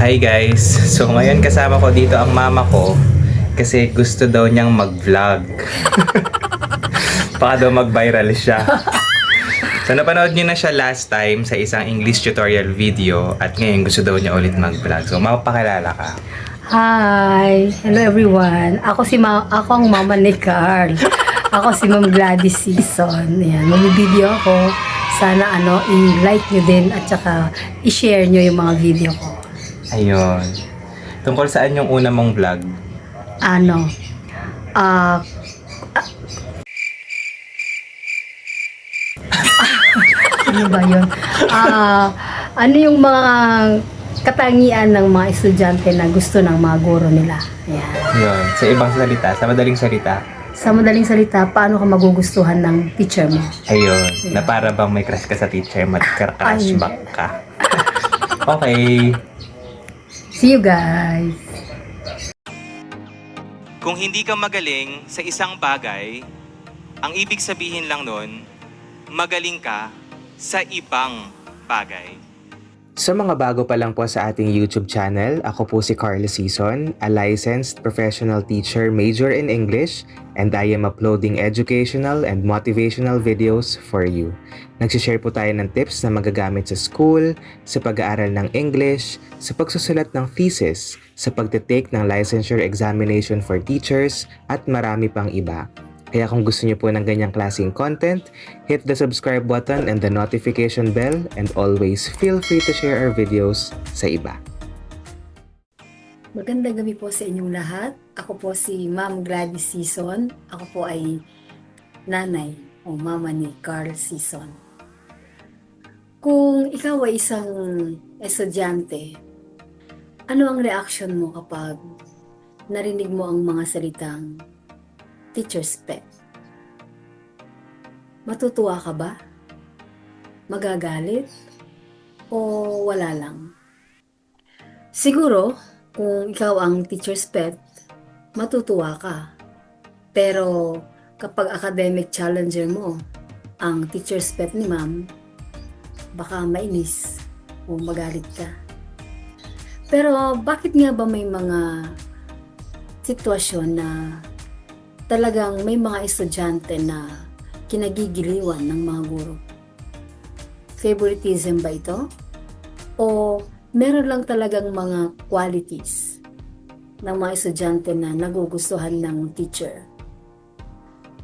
Hi guys! So ngayon kasama ko dito ang mama ko kasi gusto daw niyang mag-vlog. Baka daw mag-viral siya. So napanood niyo na siya last time sa isang English tutorial video at ngayon gusto daw niya ulit mag-vlog. So mapakilala ka. Hi! Hello everyone. Ako ang mama ni Carl. Ako si Ma'am Gladys Season. Yan, magbibideo ako. Sana i-like nyo din at saka i-share nyo yung mga video ko. Ayun. Tungkol saan yung una mong vlog? Ano ba yun? Ano yung mga katangian ng mga estudyante na gusto ng mga guro nila? Ayan. Ayun. Sa ibang salita, sa madaling salita. Sa madaling salita, paano ka magugustuhan ng teacher mo? Ayun. Na para bang may crush ka sa teacher, mag-crush Ay. back ka. Okay. See you guys! Kung hindi ka magaling sa isang bagay, ang ibig sabihin lang nun, magaling ka sa ibang bagay. Sa mga bago pa lang po sa ating YouTube channel, ako po si Carl Season, a licensed professional teacher major in English, and I am uploading educational and motivational videos for you. Nagsishare po tayo ng tips na magagamit sa school, sa pag-aaral ng English, sa pagsusulat ng thesis, sa pagtitake ng licensure examination for teachers, at marami pang iba. Kaya kung gusto niyo po ng ganyang klaseng content, hit the subscribe button and the notification bell, and always feel free to share our videos sa iba. Magandang gabi po sa inyong lahat. Ako po si Ma'am Gladys Season. Ako po ay nanay o mama ni Carl Season. Kung ikaw ay isang estudyante, ano ang reaction mo kapag narinig mo ang mga salitang teacher's pet? Matutuwa ka ba? Magagalit? O wala lang? Siguro, kung ikaw ang teacher's pet, matutuwa ka. Pero kapag academic challenger mo ang teacher's pet ni ma'am, baka mainis o magalit ka. Pero bakit nga ba may mga sitwasyon na talagang may mga estudyante na kinagigiliwan ng mga guro? Favoritism ba ito? O meron lang talagang mga qualities ng mga estudyante na nagugustuhan ng teacher?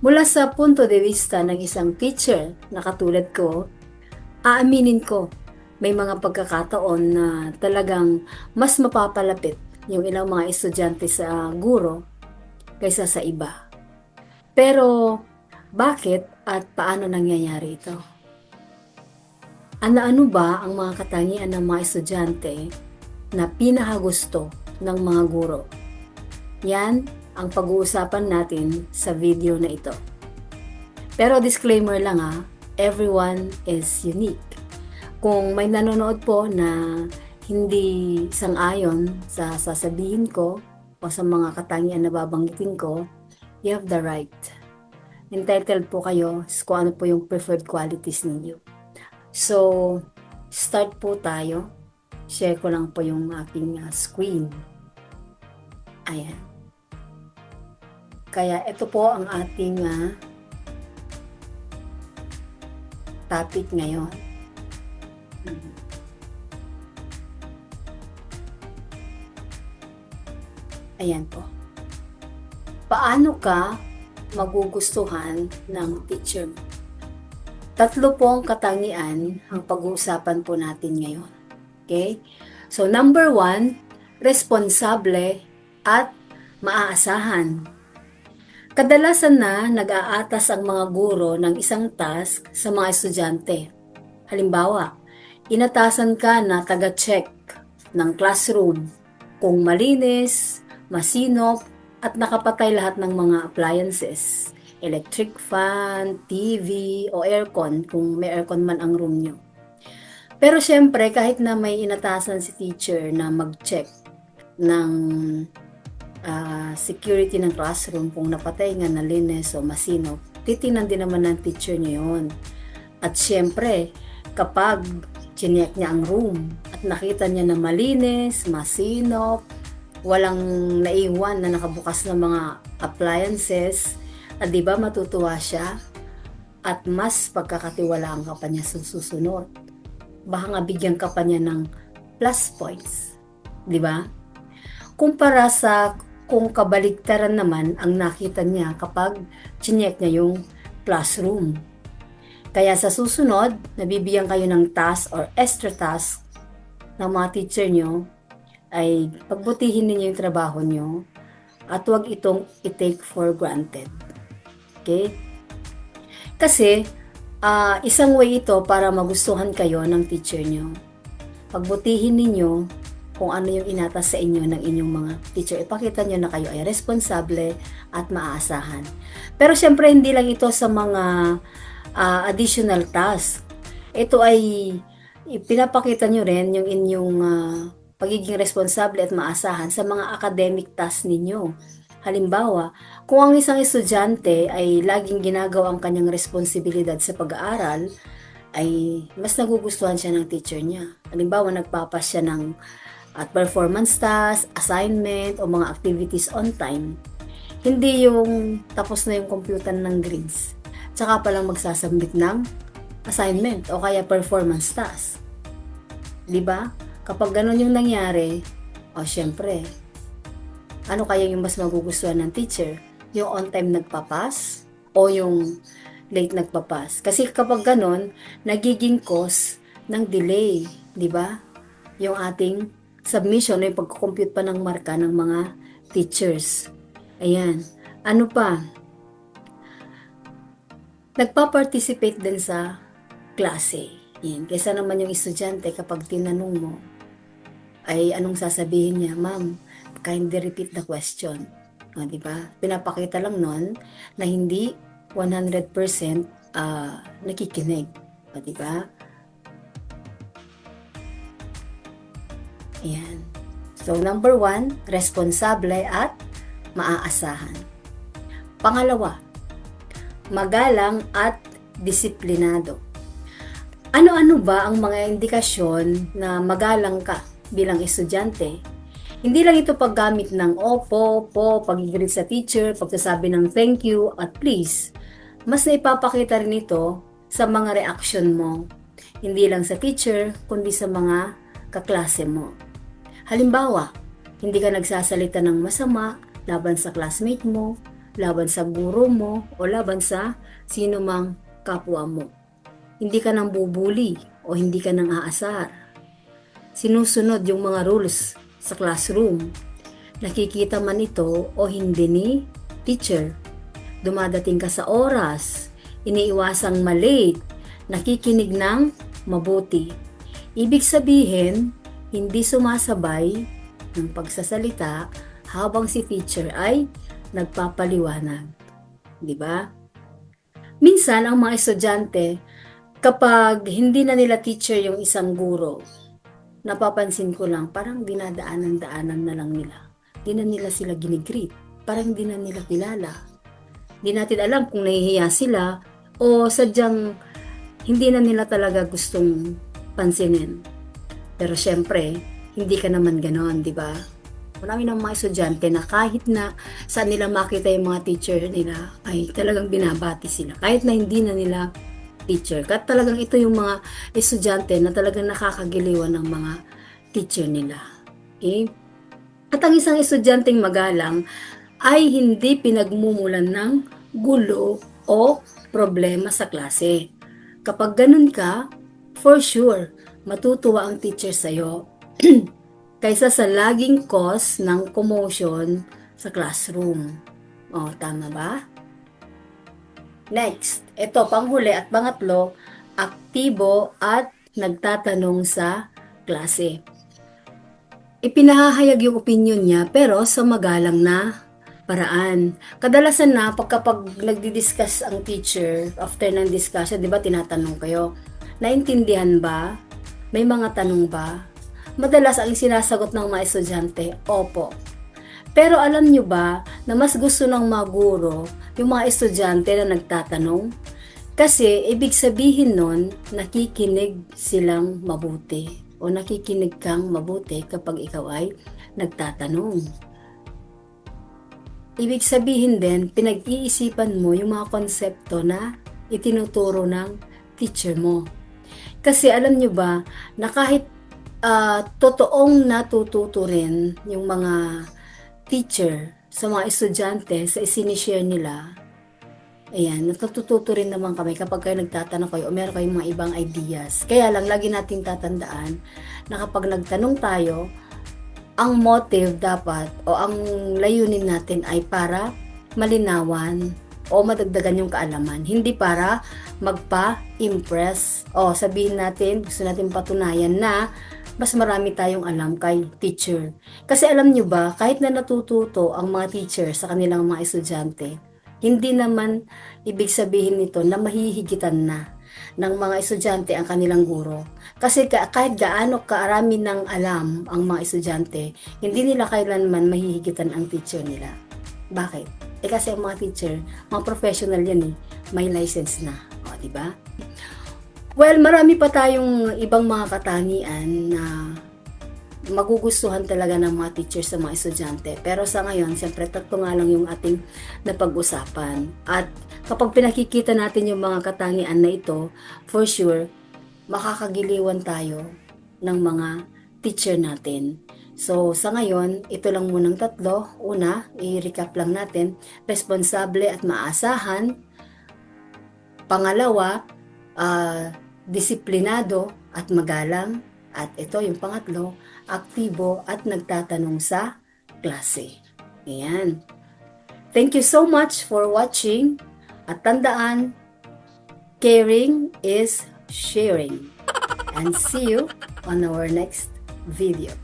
Mula sa punto de vista ng isang teacher na katulad ko, aaminin ko, may mga pagkakataon na talagang mas mapapalapit yung ilang mga estudyante sa guro kaysa sa iba. Pero bakit at paano nangyayari ito? Ano ba ang mga katangian ng mga estudyante na pinakagusto ng mga guro? Yan ang pag-uusapan natin sa video na ito. Pero disclaimer lang everyone is unique. Kung may nanonood po na hindi sang-ayon sa sasabihin ko o sa mga katangian na babanggitin ko, you have the right. Entitled po kayo kung ano po yung preferred qualities ninyo. So, start po tayo. Share ko lang po yung aking screen. Ayan. Kaya ito po ang ating topic ngayon. Ayan po. Paano ka magugustuhan ng teacher mo? Tatlo po ang katangian ang pag-uusapan po natin ngayon. Okay? So, number 1, responsable at maaasahan. Kadalasan na nag-aatas ang mga guro ng isang task sa mga estudyante. Halimbawa, inatasan ka na taga-check ng classroom kung malinis, masinop, at nakapatay lahat ng mga appliances. Electric fan, TV, o aircon kung may aircon man ang room nyo. Pero syempre, kahit na may inatasan si teacher na mag-check ng security ng classroom kung napatay nga, nalinis o masinop, titingnan din naman ng teacher nyo yun. At syempre, kapag chinek niya ang room at nakita niya na malinis, masinop, walang naiwan na nakabukas na mga appliances, at di ba matutuwa siya at mas pagkakatiwalaan ka pa niya sa susunod. Baka nga bigyan ka pa niya ng plus points, di ba? Kumpara sa kung kabaligtaran naman ang nakita niya kapag chinek niya yung classroom. Kaya sa susunod, nabibigyan kayo ng task or extra task ng mga teacher nyo, ay pagbutihin ninyo yung trabaho nyo at huwag itong i-take for granted. Okay? Kasi, isang way ito para magustuhan kayo ng teacher nyo. Pagbutihin ninyo kung ano yung inatas sa inyo ng inyong mga teacher. Ipakita nyo na kayo ay responsable at maaasahan. Pero syempre, hindi lang ito sa mga additional task. Ito ay pinapakita nyo rin yung inyong pagiging responsable at maasahan sa mga academic tasks ninyo. Halimbawa, kung ang isang estudyante ay laging ginagawa ang kanyang responsibilidad sa pag-aaral, ay mas nagugustuhan siya ng teacher niya. Halimbawa, nagpapas siya ng at performance task, assignment, o mga activities on time. Hindi yung tapos na yung computer ng grades. Tsaka palang magsasubmit ng assignment o kaya performance task. Diba? Kapag ganun yung nangyari, syempre, ano kaya yung mas magugustuhan ng teacher? Yung on time nagpapas o yung late nagpapas? Kasi kapag ganun, nagiging cause ng delay. Diba? Yung ating submission o yung pagkukompute pa ng marka ng mga teachers. Ayan. Ano pa? Nagpa-participate din sa klase. Yan. Kaysa naman yung estudyante kapag tinanong mo, ay anong sasabihin niya? Ma'am, kindly repeat the question. Diba? Pinapakita lang nun na hindi 100% nakikinig. Diba? Ayan. So, number 1, responsable at maaasahan. Pangalawa, magalang at disiplinado. Ano-ano ba ang mga indikasyon na magalang ka bilang estudyante? Hindi lang ito paggamit ng opo, po, pag-greet sa teacher, pagsasabi ng thank you at please. Mas naipapakita rin ito sa mga reaction mo. Hindi lang sa teacher, kundi sa mga kaklase mo. Halimbawa, hindi ka nagsasalita ng masama laban sa classmate mo, laban sa guro mo, o laban sa sino mang kapwa mo. Hindi ka nang bubuli o hindi ka nang aasar. Sinusunod yung mga rules sa classroom. Nakikita man ito o hindi ni teacher. Dumadating ka sa oras, iniiwasang malate, nakikinig ng mabuti. Ibig sabihin, hindi sumasabay ng pagsasalita habang si teacher ay nagpapaliwanag. Di ba? Minsan, ang mga estudyante, kapag hindi na nila teacher yung isang guro, napapansin ko lang, parang dinadaanan-daanan na lang nila. Di na nila sila ginigreet. Parang di na nila kilala. Di natin alam kung nahihiya sila o sadyang hindi na nila talaga gustong pansinin. Pero syempre, hindi ka naman ganon, di ba? Marami ng mga estudyante na kahit na saan nila makita yung mga teacher nila, ay talagang binabati sila. Kahit na hindi na nila teacher. Kahit talagang ito yung mga estudyante na talagang nakakagiliwan ng mga teacher nila. Okay? At ang isang estudyanteng magalang ay hindi pinagmumulan ng gulo o problema sa klase. Kapag ganun ka, for sure, matutuwa ang teacher sa'yo kaysa sa laging cause ng commotion sa classroom. Tama ba? Next, ito panghuli at pangatlo, aktibo at nagtatanong sa klase. Ipinahahayag yung opinion niya pero sa magalang na paraan. Kadalasan na pagkapag nagdi-discuss ang teacher, after ng discussion, di ba tinatanong kayo, naintindihan ba? May mga tanong ba? Madalas ang sinasagot ng mga estudyante, opo. Pero alam nyo ba na mas gusto ng mga guro yung mga estudyante na nagtatanong? Kasi ibig sabihin nun, nakikinig silang mabuti. o nakikinig kang mabuti kapag ikaw ay nagtatanong. Ibig sabihin din, pinag-iisipan mo yung mga konsepto na itinuturo ng teacher mo. Kasi alam nyo ba na kahit totoong natututo rin yung mga teacher sa mga estudyante sa isinishare nila, ayan, natututo rin naman kami kapag kayo nagtatanong kayo o meron kayong mga ibang ideas. Kaya lang, lagi nating tatandaan na kapag nagtanong tayo, ang motive dapat o ang layunin natin ay para malinawan o madagdagan yung kaalaman. Hindi para magpa-impress o sabihin natin, gusto natin patunayan na mas marami tayong alam kay teacher. Kasi alam nyo ba, kahit na natututo ang mga teacher sa kanilang mga estudyante, hindi naman ibig sabihin nito na mahihigitan na ng mga estudyante ang kanilang guro. Kasi kahit gaano karami ng alam ang mga estudyante, hindi nila kailanman mahihigitan ang teacher nila. Bakit? Kasi ang mga teacher, mga professional yan eh, may license na. O, diba? Well, marami pa tayong ibang mga katangian na magugustuhan talaga ng mga teachers sa mga estudyante. Pero sa ngayon, siyempre, tatlo nga lang yung ating napag-usapan. At kapag pinakikita natin yung mga katangian na ito, for sure, makakagiliwan tayo ng mga teacher natin. So, sa ngayon, ito lang munang tatlo. Una, i-recap lang natin, responsable at maasahan. Pangalawa, disiplinado at magalang. At ito yung pangatlo, aktibo at nagtatanong sa klase. Ayan. Thank you so much for watching. At tandaan, caring is sharing. And see you on our next video.